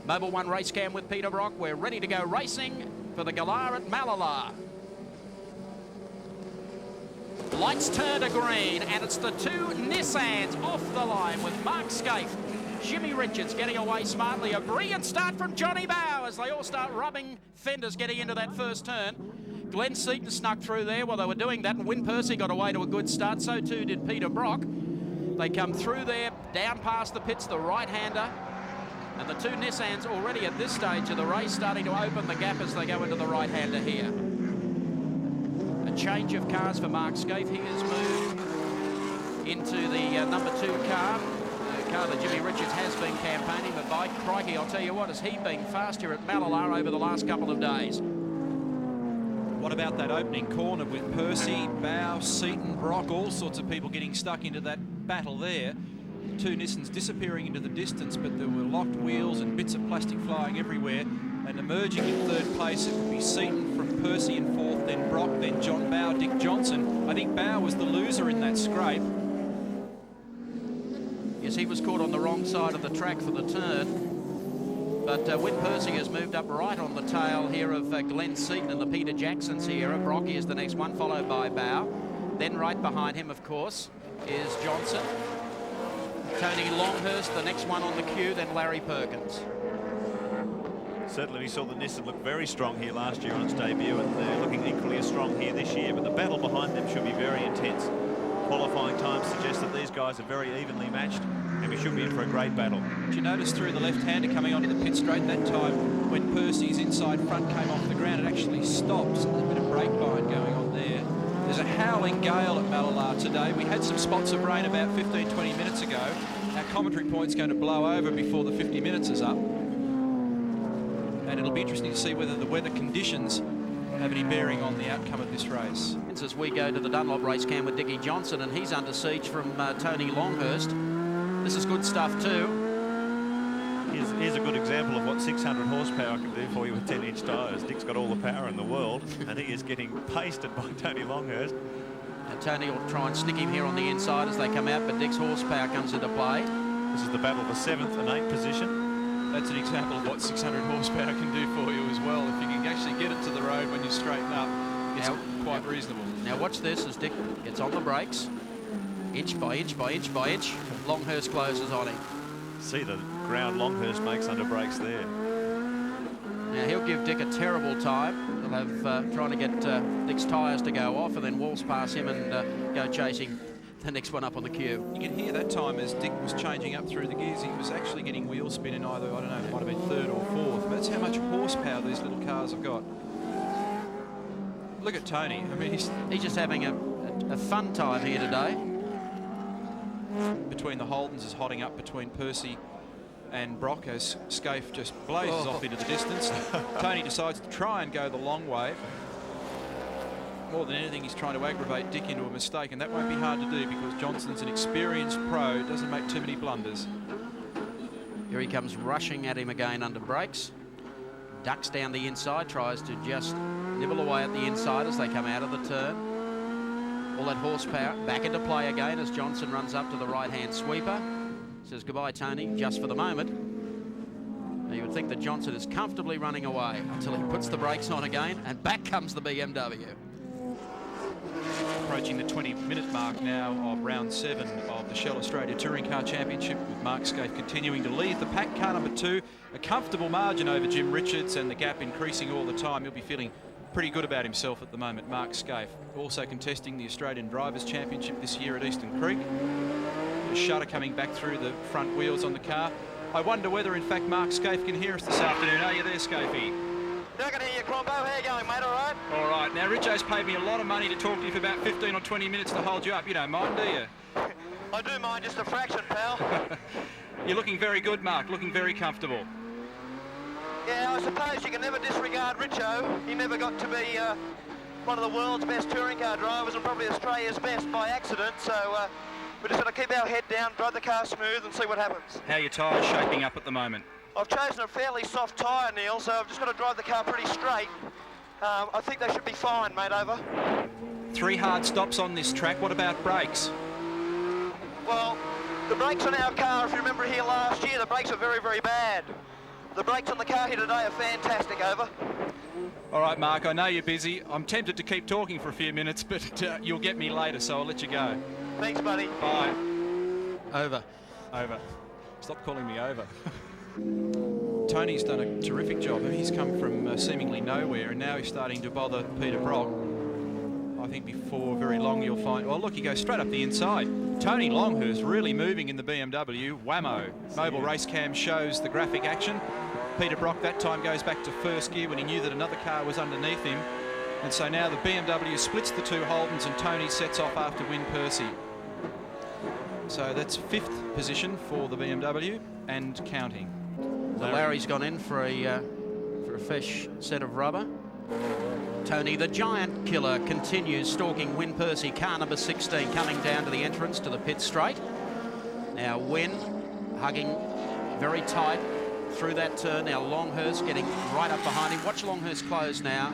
Mobile 1 race cam with Peter Brock. We're ready to go racing for the Galar at Mallala. Lights turn to green, and it's the two Nissans off the line with Mark Scaife. Jimmy Richards getting away smartly. A brilliant start from Johnny Bow as they all start rubbing fenders getting into that first turn. Glenn Seaton snuck through there while they were doing that, and Win Percy got away to a good start. So too did Peter Brock. They come through there, down past the pits, the right-hander. And the two Nissans already at this stage of the race starting to open the gap as they go into the right-hander here. A change of cars for Mark Scaife. He has moved into the number 2 car. The car that Jimmy Richards has been campaigning, but by crikey, I'll tell you what, has he been fast here at Mallala over the last couple of days. What about that opening corner with Percy, Bow, Seaton, Brock, all sorts of people getting stuck into that battle there. Two Nissans disappearing into the distance, but there were locked wheels and bits of plastic flying everywhere. And emerging in third place, it would be Seaton from Percy in fourth, then Brock, then John Bow, Dick Johnson. I think Bow was the loser in that scrape. Yes, he was caught on the wrong side of the track for the turn. But Win Percy has moved up right on the tail here of Glenn Seaton and the Peter Jackson Sierra. Brock is the next one, followed by Bow. Then right behind him, of course, is Johnson. Tony Longhurst, the next one on the queue, then Larry Perkins. Certainly we saw the Nissan look very strong here last year on its debut, and they're looking equally as strong here this year, but the battle behind them should be very intense. Qualifying times suggest that these guys are very evenly matched, and we should be in for a great battle. Did you notice through the left-hander coming onto the pit straight that time, when Percy's inside front came off the ground, it actually stopped. So there's a bit of brake bind going on there. There's a howling gale at Mallala today. We had some spots of rain about 15, 20 minutes ago. Our commentary point's going to blow over before the 50 minutes is up. And it'll be interesting to see whether the weather conditions have any bearing on the outcome of this race. As we go to the Dunlop race cam with Dickie Johnson, and he's under siege from Tony Longhurst. This is good stuff too. Here's a good example of what 600 horsepower can do for you with 10-inch tyres. Dick's got all the power in the world, and he is getting pasted by Tony Longhurst. And Tony will try and stick him here on the inside as they come out, but Dick's horsepower comes into play. This is the battle of the 7th and 8th position. That's an example of what 600 horsepower can do for you as well. If you can actually get it to the road when you straighten up, it's quite reasonable. Now watch this as Dick gets on the brakes. Inch by inch by inch by inch. Longhurst closes on him. See the ground Longhurst makes under brakes there. Now he'll give Dick a terrible time. They'll have trying to get Dick's tyres to go off and then waltz past him and go chasing the next one up on the queue. You can hear that time as Dick was changing up through the gears, he was actually getting wheel spin in either, I don't know, it might have been third or fourth. But that's how much horsepower these little cars have got. Look at Tony. I mean, he's just having a fun time here today. Between the Holdens is hotting up between Percy and Brock as Scaife just blazes off into the distance. Tony decides to try and go the long way. More than anything, he's trying to aggravate Dick into a mistake, and that won't be hard to do because Johnson's an experienced pro, doesn't make too many blunders. Here he comes rushing at him again under brakes. Ducks down the inside, tries to just nibble away at the inside as they come out of the turn. All that horsepower back into play again as Johnson runs up to the right-hand sweeper. Says goodbye, Tony, just for the moment. Now you would think that Johnson is comfortably running away until he puts the brakes on again, and back comes the BMW. Approaching the 20-minute mark now of round 7 of the Shell Australia Touring Car Championship, with Mark Scaife continuing to lead the pack. Car number 2, a comfortable margin over Jim Richards, and the gap increasing all the time. He'll be feeling pretty good about himself at the moment, Mark Scaife. Also contesting the Australian Drivers' Championship this year at Eastern Creek. The shutter coming back through the front wheels on the car. I wonder whether, in fact, Mark Scaife can hear us this afternoon. Are you there, Scaife? I can hear you, Crombo. How you going, mate? All right? All right. Now, Richo's paid me a lot of money to talk to you for about 15 or 20 minutes to hold you up. You don't mind, do you? I do mind just a fraction, pal. You're looking very good, Mark. Looking very comfortable. Yeah, I suppose you can never disregard Richo. He never got to be one of the world's best touring car drivers and probably Australia's best by accident. So we're just going to keep our head down, drive the car smooth and see what happens. How are your tyres shaping up at the moment? I've chosen a fairly soft tyre, Neil, so I've just got to drive the car pretty straight. I think they should be fine, mate, over. 3 hard stops on this track. What about brakes? Well, the brakes on our car, if you remember here last year, the brakes are very, very bad. The brakes on the car here today are fantastic, over. All right, Mark, I know you're busy. I'm tempted to keep talking for a few minutes, but you'll get me later, so I'll let you go. Thanks, buddy. Bye. Over. Over. Stop calling me over. Tony's done a terrific job. He's come from seemingly nowhere, and now he's starting to bother Peter Brock. I think before very long you'll find... Well, look, he goes straight up the inside. Tony Longhurst really moving in the BMW. Whammo. Mobile race cam shows the graphic action. Peter Brock that time goes back to first gear when he knew that another car was underneath him. And so now the BMW splits the two Holdens and Tony sets off after Win Percy. So that's 5th position for the BMW and counting. Larry's gone in for a fresh set of rubber. Tony, the giant killer, continues stalking Win Percy, car number 16, coming down to the entrance to the pit straight. Now Win hugging very tight through that turn. Now Longhurst getting right up behind him. Watch Longhurst close now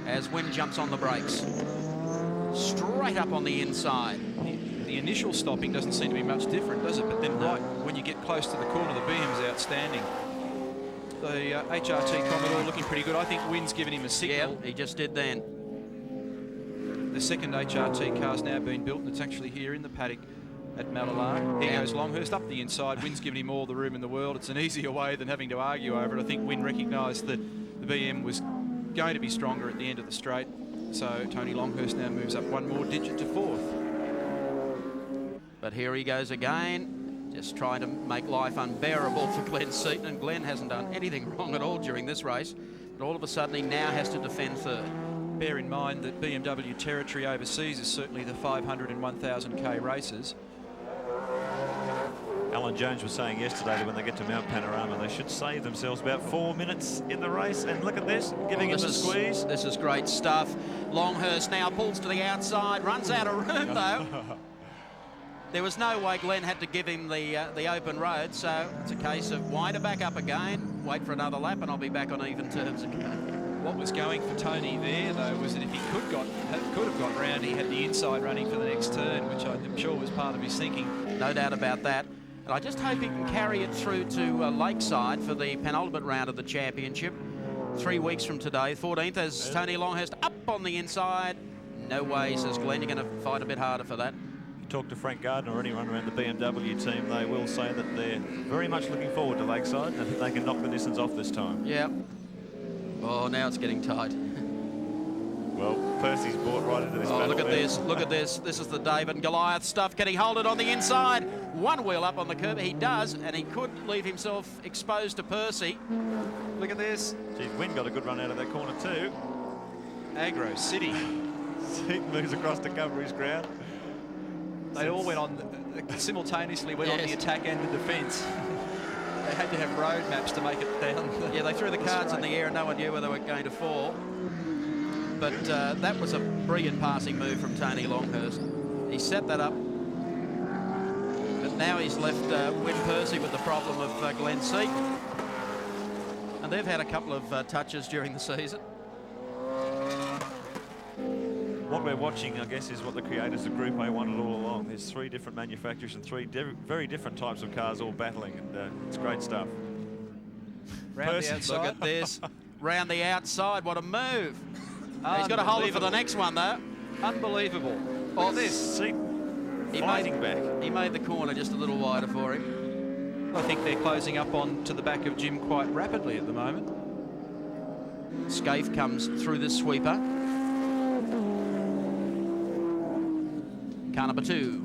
as Win jumps on the brakes. Straight up on the inside. The initial stopping doesn't seem to be much different, does it? But then right when you get close to the corner, the BM's outstanding. The HRT Commodore looking pretty good. I think Win's given him a signal. Yeah, he just did then. The second HRT car's now been built, and it's actually here in the paddock at Mallala. Here goes Longhurst up the inside. Win's given him all the room in the world. It's an easier way than having to argue over it. I think Win recognised that the BM was going to be stronger at the end of the straight. So Tony Longhurst now moves up one more digit to 4th. But here he goes again, just trying to make life unbearable for Glenn Seaton. And Glenn hasn't done anything wrong at all during this race. But all of a sudden he now has to defend 3rd. Bear in mind that BMW territory overseas is certainly the 500 and 1000k races. Alan Jones was saying yesterday that when they get to Mount Panorama, they should save themselves about 4 minutes in the race. And look at this, giving him the squeeze. This is great stuff. Longhurst now pulls to the outside, runs out of room though. There was no way Glenn had to give him the open road, so it's a case of wind it back up again, wait for another lap, and I'll be back on even terms again. What was going for Tony there, though, was that if he could have got round, he had the inside running for the next turn, which I'm sure was part of his thinking. No doubt about that. And I just hope he can carry it through to Lakeside for the penultimate round of the championship. 3 weeks from today, 14th, as Tony Longhurst up on the inside. No way, says Glenn, you're going to fight a bit harder for that. Talk to Frank Gardner or anyone around the BMW team, they will say that they're very much looking forward to Lakeside and that they can knock the Nissans off this time. Yeah. Oh, now it's getting tight. Well, Percy's brought right into this battle. Look at this, look at this. This is the David and Goliath stuff. Can he hold it on the inside? One wheel up on the curb. He does, and he could leave himself exposed to Percy. Look at this. Geez, Wynn got a good run out of that corner too. Agro City. Seaton moves across to cover his ground. They all went on, simultaneously went on the attack and the defence. They had to have road maps to make it down. Yeah, they threw the cards in the air and no one knew where they were going to fall. But that was a brilliant passing move from Tony Longhurst. He set that up. But now he's left Win Percy with the problem of Glenn Seaton. And they've had a couple of touches during the season. What we're watching, I guess, is what the creators of Group A wanted all along. There's 3 different manufacturers and 3 very different types of cars all battling, and it's great stuff. Round the outside. Look at this. Round the outside, what a move. He's got to hold it for the next one, though. Unbelievable. Oh, this. Fighting back. He made the corner just a little wider for him. I think they're closing up on to the back of Jim quite rapidly at the moment. Scaife comes through this sweeper. Car number 2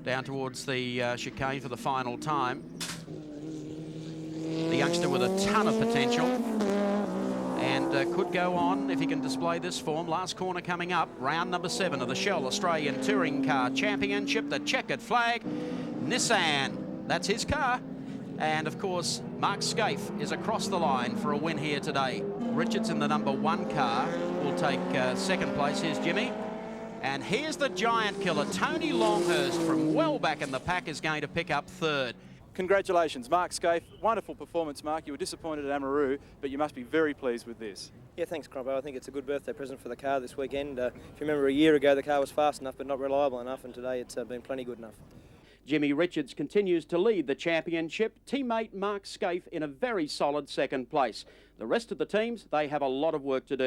down towards the chicane for the final time. The youngster with a ton of potential and could go on if he can display this form. Last corner coming up, round number 7 of the Shell Australian Touring Car Championship, the checkered flag, Nissan, that's his car. And of course, Mark Scaife is across the line for a win here today. Richards in the number 1 car will take 2nd place. Here's Jimmy. And here's the giant killer, Tony Longhurst, from well back in the pack, is going to pick up 3rd. Congratulations, Mark Scaife. Wonderful performance, Mark. You were disappointed at Amaroo, but you must be very pleased with this. Yeah, thanks, Crombo. I think it's a good birthday present for the car this weekend. If you remember, a year ago the car was fast enough but not reliable enough, and today it's been plenty good enough. Jimmy Richards continues to lead the championship. Teammate Mark Scaife in a very solid second place. The rest of the teams, they have a lot of work to do.